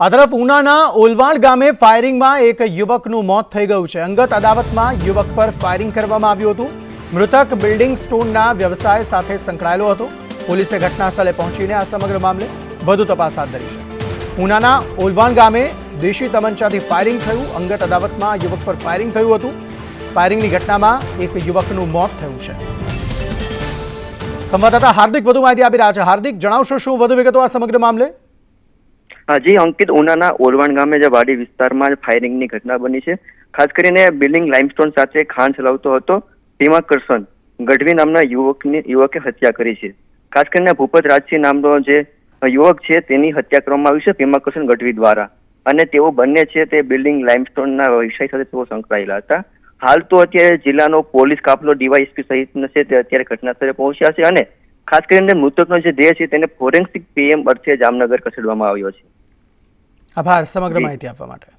આ તરફ ઉનાના ઓલવાડ ગામે ફાયરિંગમાં એક યુવકનું મોત થઈ ગયું છે। અંગત અદાવતમાં યુવક પર ફાયરિંગ કરવામાં આવ્યું હતું। મૃતક બિલ્ડિંગ સ્ટોનના વ્યવસાય સાથે સંકળાયેલો હતો। પોલીસે ઘટનાસ્થળે પહોંચીને આ સમગ્ર મામલે વધુ તપાસ હાથ ધરી છે। ઉનાના ઓલવાડ ગામે દેશી તમંચાથી ફાયરિંગ થયું। અંગત અદાવતમાં યુવક પર ફાયરિંગ થયું હતું। ફાયરિંગની ઘટનામાં એક યુવકનું મોત થયું છે। સંવાદદાતા હાર્દિક વધુ માહિતી આપી રહ્યા છે। હાર્દિક, જણાવશો શું વધુ વિગતો આ સમગ્ર મામલે? જી અંકિત, ઉનાના ઓલવાણ ગામે જે વાડી વિસ્તારમાં ફાયરિંગની ઘટના બની છે। ખાસ કરીને બિલ્ડિંગ લાઇમસ્ટોન સાથે ખાણ ચલાવતો હતો ભીમાકર્ષણ ગઢવી નામના યુવકે હત્યા કરી છે। ખાસ કરીને ભૂપત રાજસિંહ નામનો જે યુવક છે તેની હત્યા કરવામાં આવી છે ભીમાકર્ષણ ગઢવી દ્વારા, અને તેઓ બંને છે તે બિલ્ડિંગ લાઇમસ્ટોનના વ્યવસાય સાથે તેઓ સંકળાયેલા હતા। હાલ તો અત્યારે જિલ્લાનો પોલીસ કાફલો ડીવાયએસપી સહિતનો છે તે અત્યારે ઘટનાસ્થળે પહોંચ્યા છે, અને ખાસ કરીને મૃતકનો જે દેહ છે તેને ફોરેન્સિક પીએમ અર્થે જામનગર ખસેડવામાં આવ્યો છે। આભાર સમગ્ર માહિતી આપવા માટે।